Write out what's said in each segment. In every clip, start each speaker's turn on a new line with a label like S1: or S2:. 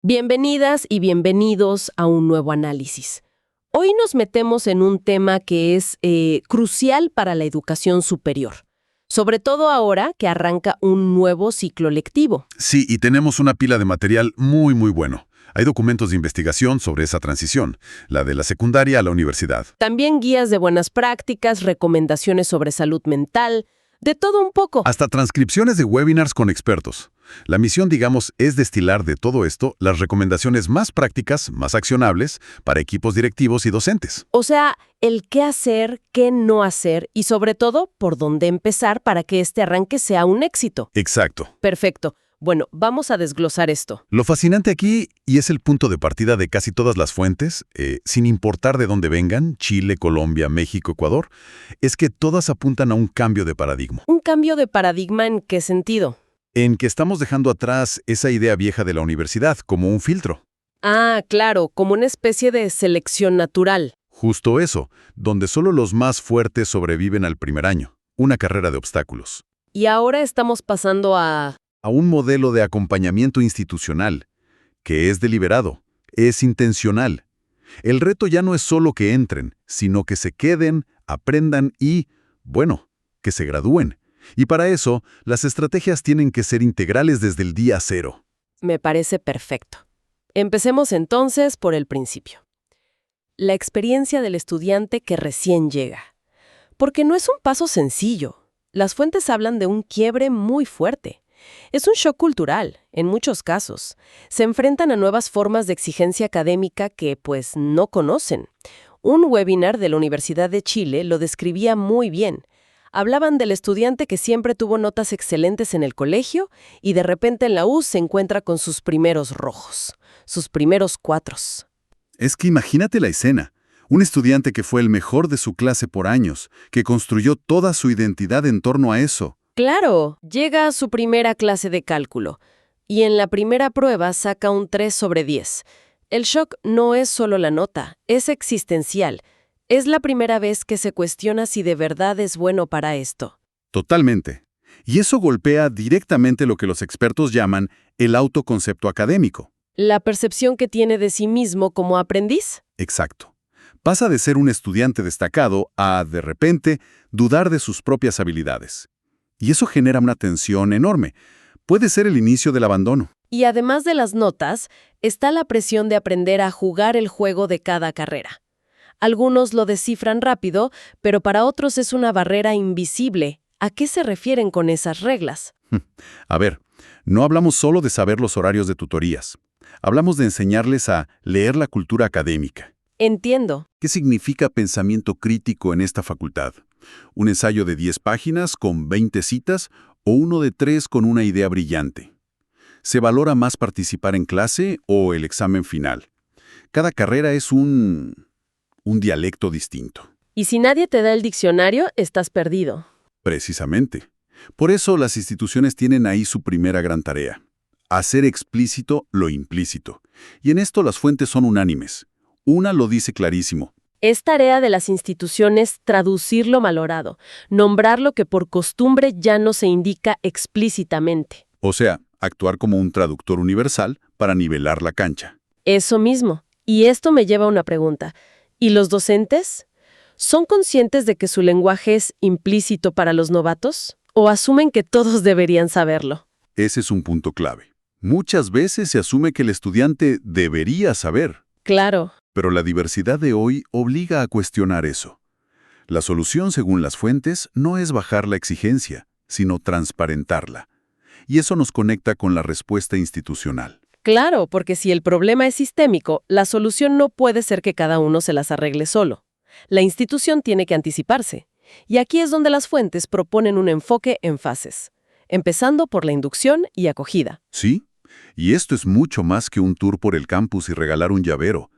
S1: Bienvenidas y bienvenidos a un nuevo análisis. Hoy nos metemos en un tema que es crucial para la educación superior, sobre todo ahora que arranca un nuevo ciclo lectivo.
S2: Sí, y tenemos una pila de material muy bueno. Hay documentos de investigación sobre esa transición, la de la secundaria a la universidad.
S1: También guías de buenas prácticas, recomendaciones sobre salud mental, de todo un poco.
S2: Hasta transcripciones de webinars con expertos. La misión, digamos, es destilar de todo esto las recomendaciones más prácticas, más accionables, para equipos directivos y docentes.
S1: O sea, el qué hacer, qué no hacer y sobre todo, por dónde empezar para que este arranque sea un éxito.
S2: Exacto.
S1: Perfecto. Bueno, vamos a desglosar esto.
S2: Lo fascinante aquí, y es el punto de partida de casi todas las fuentes, sin importar de dónde vengan, Chile, Colombia, México, Ecuador, es que todas apuntan a un cambio de paradigma.
S1: ¿Un cambio de paradigma en qué sentido?
S2: En que estamos dejando atrás esa idea vieja de la universidad como un filtro.
S1: Ah, claro, como una especie de selección natural.
S2: Justo eso, donde solo los más fuertes sobreviven al primer año. Una carrera de obstáculos.
S1: Y ahora estamos pasando a
S2: un modelo de acompañamiento institucional, que es deliberado, es intencional. El reto ya no es solo que entren, sino que se queden, aprendan y, bueno, que se gradúen. Y para eso, las estrategias tienen que ser integrales desde el día cero.
S1: Me parece perfecto. Empecemos entonces por el principio. La experiencia del estudiante que recién llega. Porque no es un paso sencillo. Las fuentes hablan de un quiebre muy fuerte. Es un shock cultural, en muchos casos. Se enfrentan a nuevas formas de exigencia académica que, pues, no conocen. Un webinar de la Universidad de Chile lo describía muy bien. Hablaban del estudiante que siempre tuvo notas excelentes en el colegio y de repente en la U se encuentra con sus primeros rojos, sus primeros 4.
S3: Es que imagínate la escena. Un estudiante que fue el mejor de su clase por años, que construyó toda su identidad en torno a eso.
S1: Claro, llega a su primera clase de cálculo y en la primera prueba saca un 3/10. El shock no es solo la nota, es existencial. Es la primera vez que se cuestiona si de verdad es bueno para esto.
S3: Totalmente. Y eso golpea directamente lo que los expertos llaman el autoconcepto académico.
S1: La percepción que tiene de sí mismo como aprendiz.
S3: Exacto. Pasa de ser un estudiante destacado a, de repente, dudar de sus propias habilidades. Y eso genera una tensión enorme. Puede ser el inicio del abandono.
S1: Y además de las notas, está la presión de aprender a jugar el juego de cada carrera. Algunos lo descifran rápido, pero para otros es una barrera invisible. ¿A qué se refieren con esas reglas?
S3: A ver, no hablamos solo de saber los horarios de tutorías. Hablamos de enseñarles a leer la cultura académica.
S1: Entiendo.
S3: ¿Qué significa pensamiento crítico en esta facultad? ¿Un ensayo de 10 páginas con 20 citas o uno de 3 con una idea brillante? ¿Se valora más participar en clase o el examen final? Cada carrera es un dialecto distinto.
S1: Y si nadie te da el diccionario, estás perdido.
S3: Precisamente. Por eso las instituciones tienen ahí su primera gran tarea. Hacer explícito lo implícito. Y en esto las fuentes son unánimes. Una lo dice clarísimo.
S1: Es tarea de las instituciones traducir lo malorado, nombrar lo que por costumbre ya no se indica explícitamente.
S3: O sea, actuar como un traductor universal para nivelar la cancha.
S1: Eso mismo. Y esto me lleva a una pregunta. ¿Y los docentes? ¿Son conscientes de que su lenguaje es implícito para los novatos? ¿O asumen que todos deberían saberlo?
S3: Ese es un punto clave. Muchas veces se asume que el estudiante debería saber.
S1: Claro.
S3: Pero la diversidad de hoy obliga a cuestionar eso. La solución, según las fuentes, no es bajar la exigencia, sino transparentarla. Y eso nos conecta con la respuesta institucional.
S1: Claro, porque si el problema es sistémico, la solución no puede ser que cada uno se las arregle solo. La institución tiene que anticiparse. Y aquí es donde las fuentes proponen un enfoque en fases, empezando por la inducción y acogida.
S3: Sí, y esto es mucho más que un tour por el campus y regalar un llavero.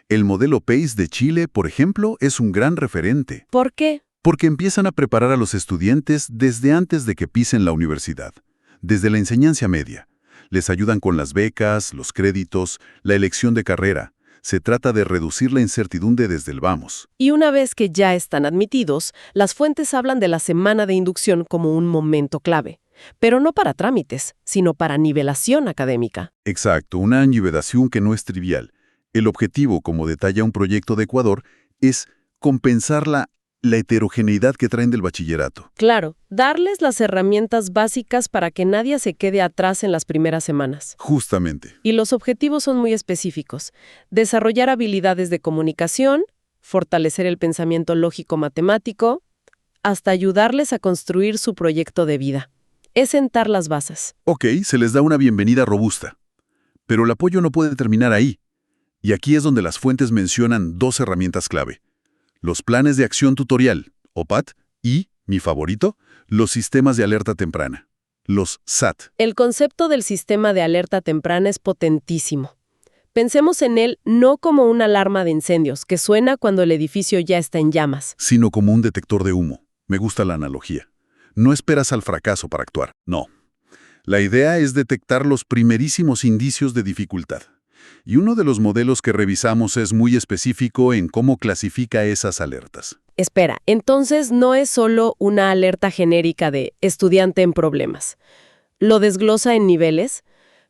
S3: El modelo PACE de Chile, por ejemplo, es un gran referente.
S1: ¿Por qué?
S3: Porque empiezan a preparar a los estudiantes desde antes de que pisen la universidad, desde la enseñanza media. Les ayudan con las becas, los créditos, la elección de carrera. Se trata de reducir la incertidumbre desde el vamos.
S1: Y una vez que ya están admitidos, las fuentes hablan de la semana de inducción como un momento clave. pero no para trámites, sino para nivelación académica.
S3: Exacto, una nivelación que no es trivial. El objetivo, como detalla un proyecto de Ecuador, es compensar la heterogeneidad que traen del bachillerato.
S1: Claro, darles las herramientas básicas para que nadie se quede atrás en las primeras semanas.
S3: Justamente.
S1: Y los objetivos son muy específicos. Desarrollar habilidades de comunicación, fortalecer el pensamiento lógico-matemático, hasta ayudarles a construir su proyecto de vida. Es sentar las bases.
S3: Ok, se les da una bienvenida robusta. Pero el apoyo no puede terminar ahí. Y aquí es donde las fuentes mencionan dos herramientas clave. Los planes de acción tutorial, o PAT, y, mi favorito, los sistemas de alerta temprana, los SAT.
S1: El concepto del sistema de alerta temprana es potentísimo. Pensemos en él no como una alarma de incendios que suena cuando el edificio ya está en llamas.
S3: Sino como un detector de humo. Me gusta la analogía. No esperas al fracaso para actuar, no. La idea es detectar los primerísimos indicios de dificultad. Y uno de los modelos que revisamos es muy específico en cómo clasifica esas alertas.
S1: Espera, entonces no es solo una alerta genérica de estudiante en problemas. ¿Lo desglosa en niveles?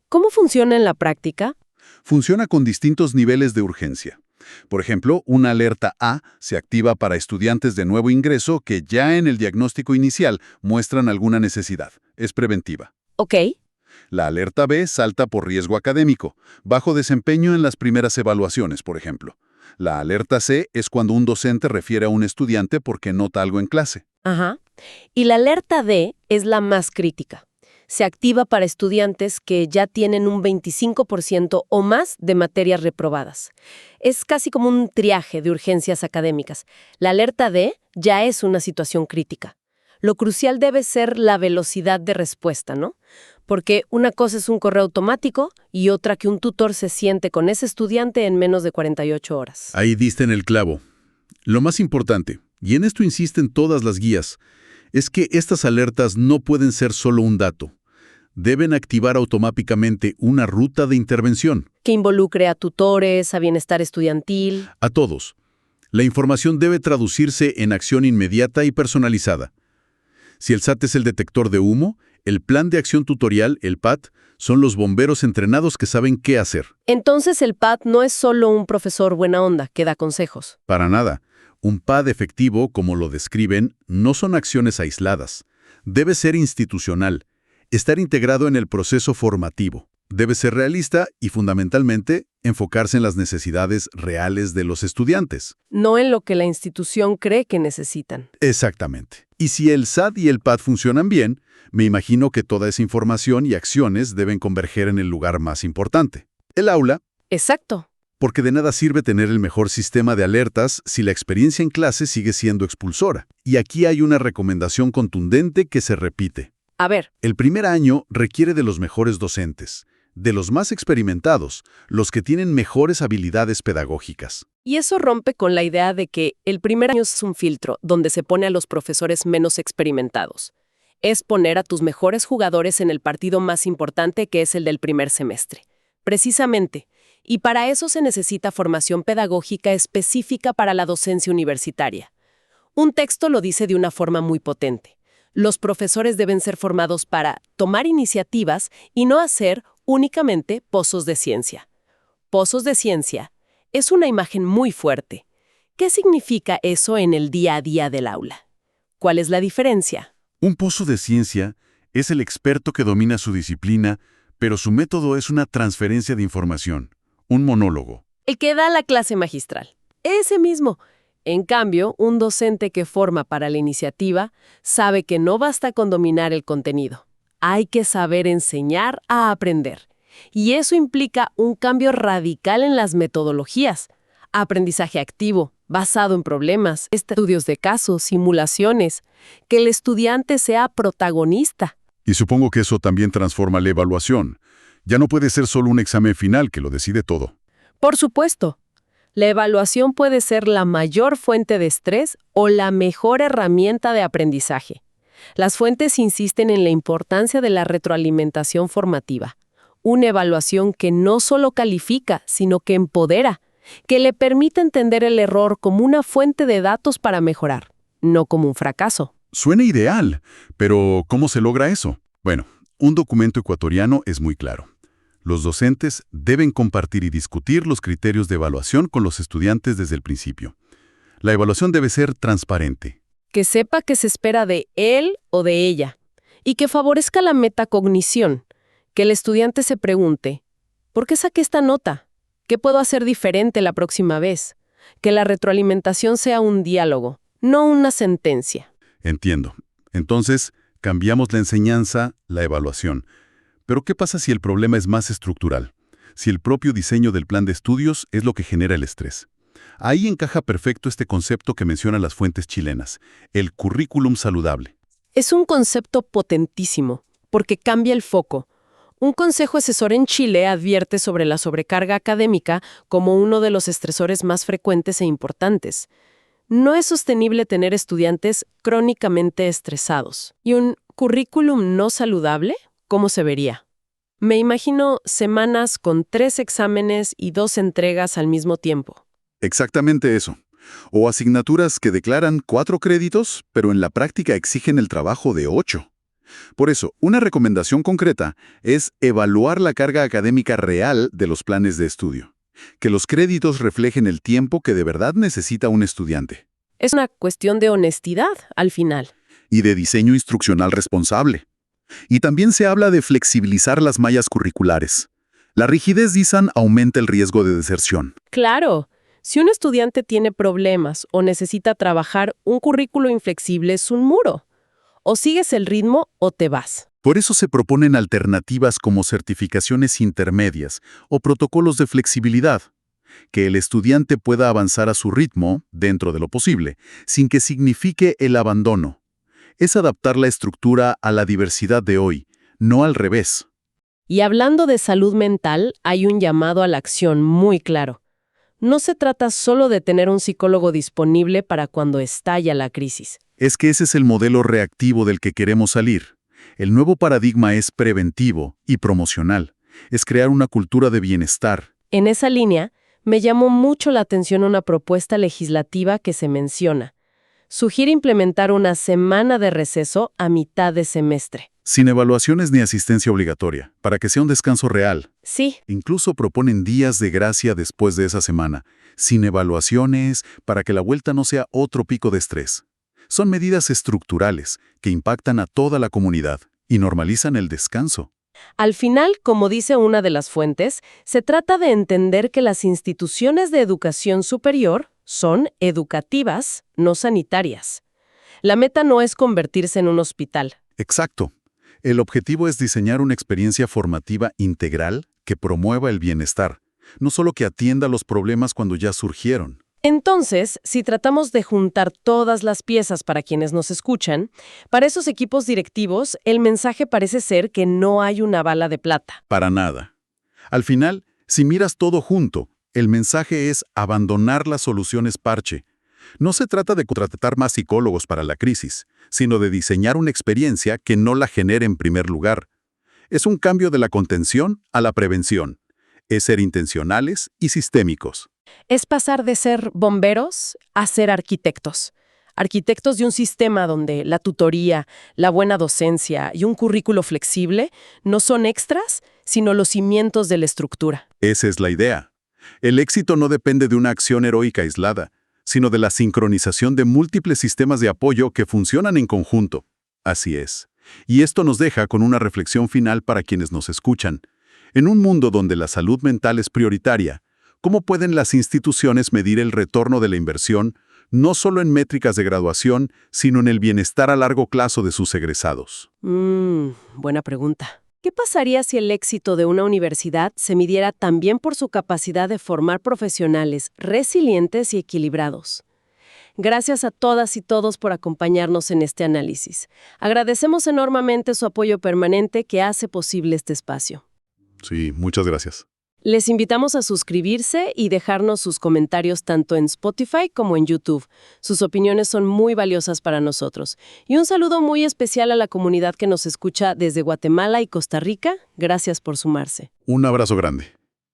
S1: ¿Cómo funciona en la práctica?
S3: Funciona con distintos niveles de urgencia. Por ejemplo, una alerta A se activa para estudiantes de nuevo ingreso que ya en el diagnóstico inicial muestran alguna necesidad. Es preventiva.
S1: Ok.
S3: La alerta B salta por riesgo académico, bajo desempeño en las primeras evaluaciones, por ejemplo. La alerta C es cuando un docente refiere a un estudiante porque nota algo en clase.
S1: Ajá. Y la alerta D es la más crítica. Se activa para estudiantes que ya tienen un 25% o más de materias reprobadas. Es casi como un triaje de urgencias académicas. La alerta D ya es una situación crítica. Lo crucial debe ser la velocidad de respuesta, ¿no? Porque una cosa es un correo automático y otra que un tutor se siente con ese estudiante en menos de 48 horas.
S3: Ahí diste en el clavo. Lo más importante, y en esto insisten todas las guías, es que estas alertas no pueden ser solo un dato. Deben activar automáticamente una ruta de intervención.
S1: Que involucre a tutores, a bienestar estudiantil.
S3: A todos. La información debe traducirse en acción inmediata y personalizada. Si el SAT es el detector de humo, el plan de acción tutorial, el PAT, son los bomberos entrenados que saben qué hacer.
S1: Entonces el PAT no es solo un profesor buena onda que da consejos.
S3: Para nada. Un PAD efectivo, como lo describen, no son acciones aisladas. Debe ser institucional, estar integrado en el proceso formativo. Debe ser realista y, fundamentalmente, enfocarse en las necesidades reales de los estudiantes.
S1: No en lo que la institución cree que necesitan.
S3: Exactamente. Y si el SAT y el PAD funcionan bien, me imagino que toda esa información y acciones deben converger en el lugar más importante, el aula.
S1: Exacto.
S3: Porque de nada sirve tener el mejor sistema de alertas si la experiencia en clase sigue siendo expulsora. Y aquí hay una recomendación contundente que se repite.
S1: A ver.
S3: El primer año requiere de los mejores docentes, de los más experimentados, los que tienen mejores habilidades pedagógicas.
S1: Y eso rompe con la idea de que el primer año es un filtro donde se pone a los profesores menos experimentados. Es poner a tus mejores jugadores en el partido más importante, que es el del primer semestre. Precisamente. Y para eso se necesita formación pedagógica específica para la docencia universitaria. Un texto lo dice de una forma muy potente. Los profesores deben ser formados para tomar iniciativas y no hacer únicamente pozos de ciencia. Pozos de ciencia es una imagen muy fuerte. ¿Qué significa eso en el día a día del aula? ¿Cuál es la diferencia?
S3: Un pozo de ciencia es el experto que domina su disciplina, pero su método es una transferencia de información. Un monólogo.
S1: El que da la clase magistral. Ese mismo. En cambio, un docente que forma para la iniciativa sabe que no basta con dominar el contenido. Hay que saber enseñar a aprender. Y eso implica un cambio radical en las metodologías. Aprendizaje activo, basado en problemas, estudios de casos, simulaciones. Que el estudiante sea protagonista.
S3: Y supongo que eso también transforma la evaluación. Ya no puede ser solo un examen final que lo decide todo.
S1: Por supuesto. La evaluación puede ser la mayor fuente de estrés o la mejor herramienta de aprendizaje. Las fuentes insisten en la importancia de la retroalimentación formativa. Una evaluación que no solo califica, sino que empodera, que le permite entender el error como una fuente de datos para mejorar, no como un fracaso.
S3: Suena ideal, pero ¿cómo se logra eso?
S2: Bueno, un documento ecuatoriano es muy claro. Los docentes deben compartir y discutir los criterios de evaluación con los estudiantes desde el principio. La evaluación debe ser transparente.
S1: Que sepa qué se espera de él o de ella y que favorezca la metacognición, que el estudiante se pregunte, ¿por qué saqué esta nota? ¿Qué puedo hacer diferente la próxima vez? Que la retroalimentación sea un diálogo, no una sentencia.
S2: Entiendo. Entonces, cambiamos la enseñanza, la evaluación. Pero ¿qué pasa si el problema es más estructural? Si el propio diseño del plan de estudios es lo que genera el estrés. Ahí encaja perfecto este concepto que mencionan las fuentes chilenas, el currículum saludable.
S1: Es un concepto potentísimo, porque cambia el foco. Un consejo asesor en Chile advierte sobre la sobrecarga académica como uno de los estresores más frecuentes e importantes. No es sostenible tener estudiantes crónicamente estresados. ¿Y un currículum no saludable? ¿Cómo se vería? Me imagino semanas con 3 exámenes y 2 entregas al mismo tiempo.
S3: Exactamente eso. O asignaturas que declaran 4 créditos, pero en la práctica exigen el trabajo de 8. Por eso, una recomendación concreta es evaluar la carga académica real de los planes de estudio. Que los créditos reflejen el tiempo que de verdad necesita un estudiante.
S1: Es una cuestión de honestidad, al final.
S3: Y de diseño instruccional responsable. Y también se habla de flexibilizar las mallas curriculares. La rigidez, dicen, aumenta el riesgo de deserción.
S1: Claro, si un estudiante tiene problemas o necesita trabajar, un currículo inflexible es un muro. O sigues el ritmo o te vas.
S3: Por eso se proponen alternativas como certificaciones intermedias o protocolos de flexibilidad, que el estudiante pueda avanzar a su ritmo, dentro de lo posible, sin que signifique el abandono. Es adaptar la estructura a la diversidad de hoy, no al revés.
S1: Y hablando de salud mental, hay un llamado a la acción muy claro. No se trata solo de tener un psicólogo disponible para cuando estalla la crisis.
S3: Es que ese es el modelo reactivo del que queremos salir. El nuevo paradigma es preventivo y promocional. Es crear una cultura de bienestar.
S1: En esa línea, me llamó mucho la atención una propuesta legislativa que se menciona. Sugiere implementar una semana de receso a mitad de semestre.
S3: Sin evaluaciones ni asistencia obligatoria, para que sea un descanso real.
S1: Sí,
S3: Incluso proponen días de gracia después de esa semana, sin evaluaciones, para que la vuelta no sea otro pico de estrés. Son medidas estructurales que impactan a toda la comunidad y normalizan el descanso.
S1: al final, como dice una de las fuentes, se trata de entender que las instituciones de educación superior son educativas, no sanitarias. La meta no es convertirse en un hospital.
S3: Exacto. El objetivo es diseñar una experiencia formativa integral que promueva el bienestar, no solo que atienda los problemas cuando ya surgieron.
S1: Entonces, si tratamos de juntar todas las piezas para quienes nos escuchan, para esos equipos directivos, el mensaje parece ser que no hay una bala de plata.
S3: Para nada. Al final, si miras todo junto, el mensaje es abandonar las soluciones parche. No se trata de contratar más psicólogos para la crisis, sino de diseñar una experiencia que no la genere en primer lugar. Es un cambio de la contención a la prevención. Es ser intencionales y sistémicos.
S1: Es pasar de ser bomberos a ser arquitectos. Arquitectos de un sistema donde la tutoría, la buena docencia y un currículo flexible no son extras, sino los cimientos de la estructura.
S3: Esa es la idea. El éxito no depende de una acción heroica aislada, sino de la sincronización de múltiples sistemas de apoyo que funcionan en conjunto. Así es. Y esto nos deja con una reflexión final para quienes nos escuchan. En un mundo donde la salud mental es prioritaria, ¿cómo pueden las instituciones medir el retorno de la inversión, no solo en métricas de graduación, sino en el bienestar a largo plazo de sus egresados?
S1: Buena pregunta. ¿Qué pasaría si el éxito de una universidad se midiera también por su capacidad de formar profesionales resilientes y equilibrados? Gracias a todas y todos por acompañarnos en este análisis. Agradecemos enormemente su apoyo permanente que hace posible este espacio.
S3: Sí, muchas gracias.
S1: Les invitamos a suscribirse y dejarnos sus comentarios tanto en Spotify como en YouTube. Sus opiniones son muy valiosas para nosotros. Y un saludo muy especial a la comunidad que nos escucha desde Guatemala y Costa Rica. Gracias por sumarse.
S3: Un abrazo grande.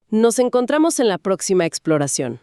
S1: Nos encontramos en la próxima exploración.